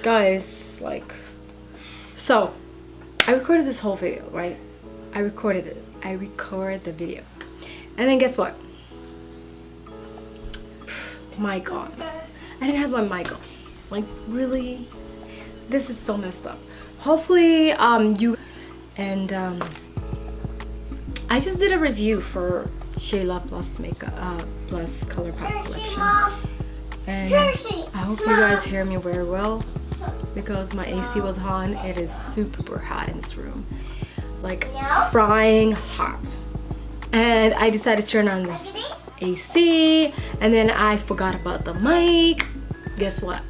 Guys, like, so I recorded this whole video, right? I recorded it. I recorded the video. And then guess what? Mic on. I didn't have my mic on. Like, really? This is so messed up. Hopefully, you... And, I just did a review for Shayla plus makeup, plus Colourpop collection. And I hope you guys hear me very well, because my AC was on. It is super hot in this room, like frying hot. And I decided to turn on the AC, and then I forgot about the mic. Guess what?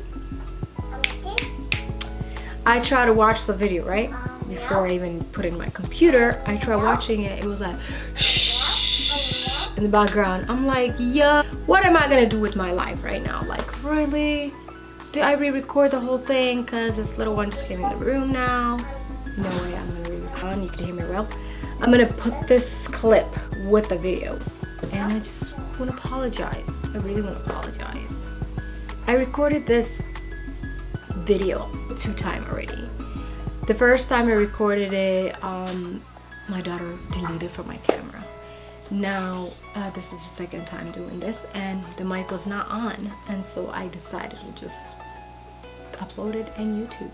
I tried to watch the video, right? Before I even put in my computer, I tried watching it. It was like shh in the background. I'm like, yeah, what am I gonna do with my life right now? Like, really? Do I re-record the whole thing? Cause this little one just came in the room now. No way, I'm gonna re-record. You can hear me well. I'm gonna put this clip with the video, and I just want to apologize. I really want to apologize. I recorded this video 2 times already. The first time I recorded it, my daughter deleted it from my camera. Now, this is the second time doing this, and the mic was not on, and so I decided to just upload it on YouTube.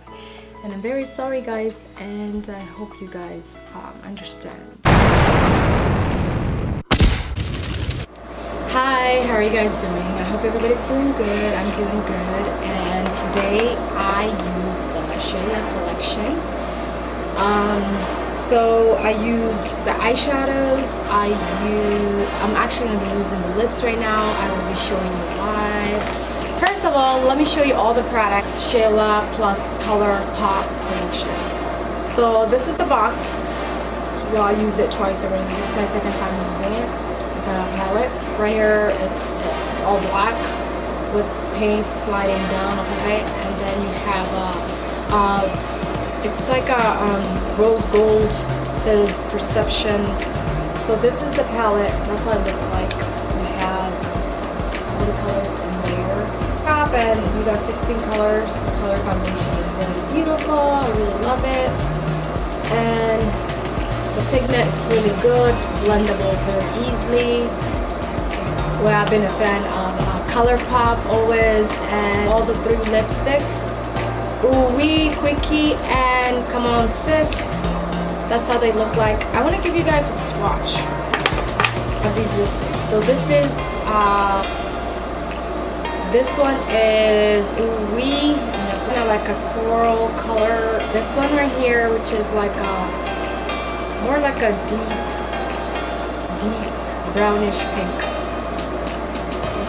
And I'm very sorry, guys, and I hope you guys understand. Hi, how are you guys doing? I hope everybody's doing good. I'm doing good, and today I used the Shayla collection. So I used the eyeshadows. I'm actually going to be using the lips right now. I will be showing you why. First of all, let me show you all the products Shayla plus Colourpop collection. So this is the box. Well, I used it twice already. This is my second time using it. The palette right here, it's all black with paint sliding down off of it, and then you have it's like a rose gold. It says Perception. So this is the palette. That's how it looks like. You have all the colors in there. Top, and you got 16 colors. The color combination is really beautiful. I really love it. And the pigment is really good, blendable very easily. Well, I've been a fan of Colourpop always, and all the 3 lipsticks. Ooh Wee, Quickie, and Come On Sis. That's how they look like. I want to give you guys a swatch of these lipsticks. So this one is Ooh Wee, kind of like a coral color. This one right here, which is like more like a deep brownish pink.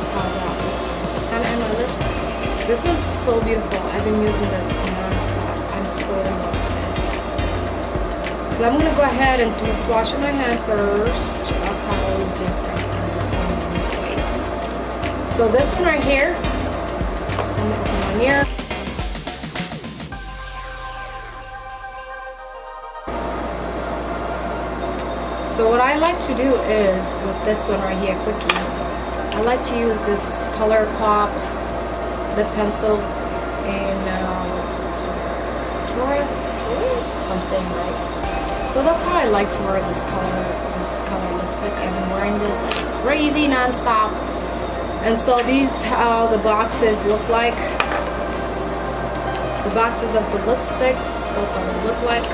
That's how that looks. And my lips. This one's so beautiful. I've been using this non-stop. I'm so in love with this. So I'm gonna go ahead and do a swatch on my hand first. That's how different. So this one right here, I'm gonna open my mirror. So what I like to do is, with this one right here, Quickie, I like to use this Colourpop lip pencil in Taurus, if I'm saying right. So that's how I like to wear this color lipstick. I've been wearing this like crazy non-stop. And so these how the boxes look like. The boxes of the lipsticks, that's how they look like.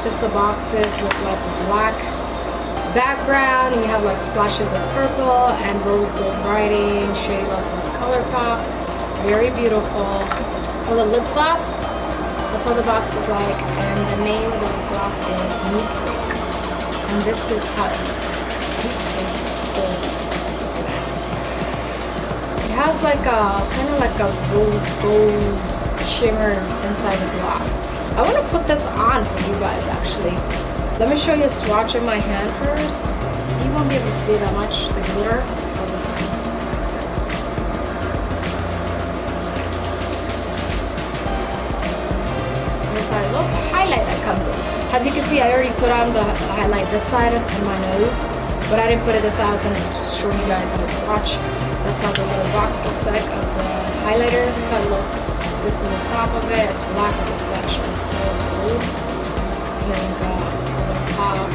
Just the boxes with like a black background, and you have like splashes of purple and rose gold writing, Shayla plus Colourpop. Very beautiful. For the lip gloss, that's how the box looks like, and the name of the lip gloss is Nude Freak. And this is how it looks. So it has like a kind of like a rose gold shimmer inside the gloss. I want to put this on for you guys actually. Let me show you a swatch in my hand first. You won't be able to see that much, the glitter. But let's see. This I look. Highlight that comes with. As you can see, I already put on the highlight this side of my nose, but I didn't put it this side. I was going to show you guys how to swatch. That's how the little box looks like of the highlighter. That looks. This is the top of it. It's black with this flash rose gold. And then we got Colourpop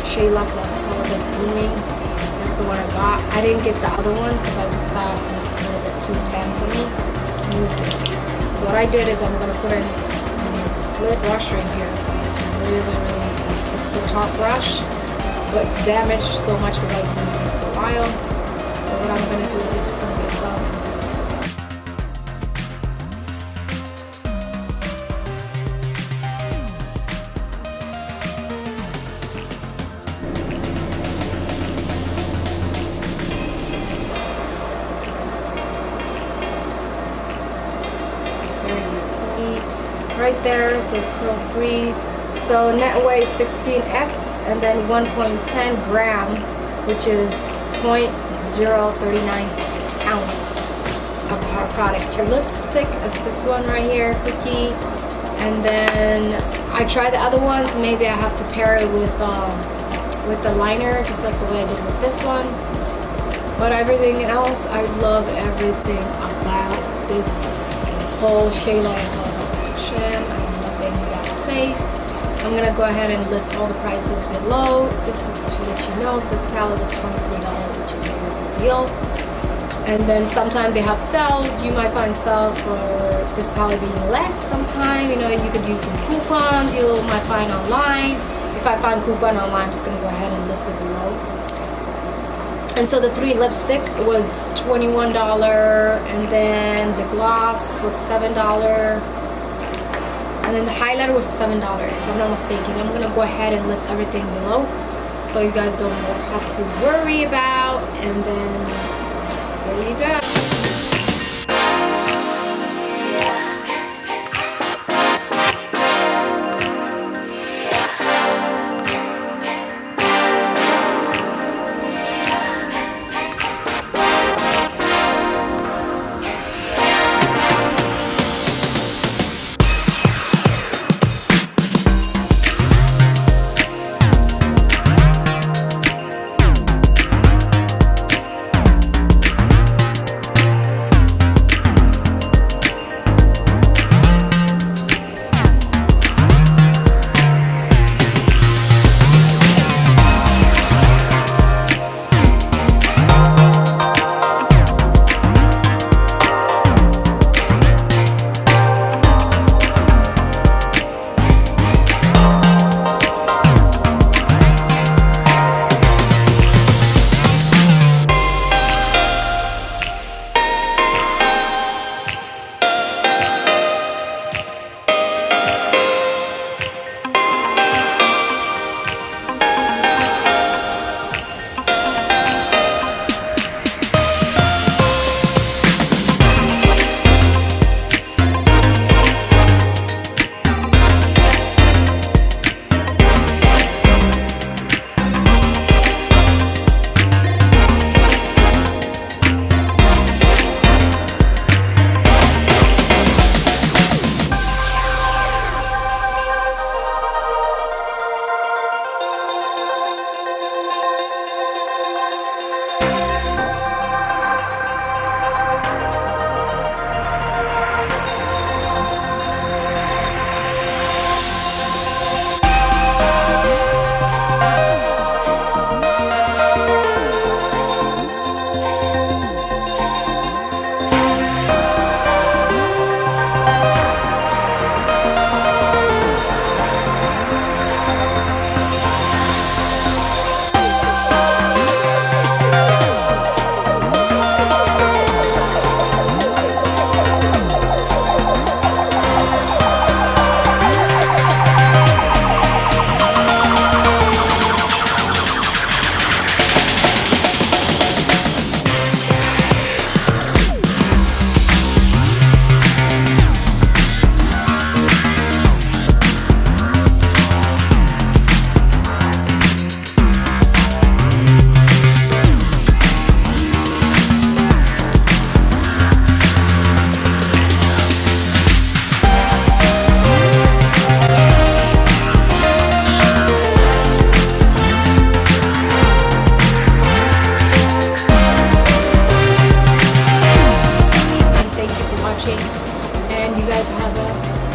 Shayla plus color that's blooming. That's the one I got. I didn't get the other one because I just thought it was a little bit too tan for me to use this. So what I did is I'm gonna put in this lip brush right here. It's really, it's the top brush, but it's damaged so much because I've been using it for a while. So what I'm gonna do is I'm just gonna get some. Right there, so it's curl free. So net weight 16x and then 1.10 gram, which is 0.039 ounce of our product. Your lipstick is this one right here, Cookie. And then I tried the other ones. Maybe I have to pair it with the liner, just like the way I did with this one. But everything else, I love everything about this whole Shayla. I have nothing bad to say. I'm gonna go ahead and list all the prices below just to let you know this palette is $23, which is a very good deal. And then sometimes they have sales. You might find stuff for this palette being less sometime. You know, you could use some coupons you might find online. If I find coupon online, I'm just gonna go ahead and list it below. And so the 3 lipstick was $21, and then the gloss was $7. And then the highlighter was $7, if I'm not mistaken. I'm gonna go ahead and list everything below so you guys don't have to worry about. And then there you go. guys have a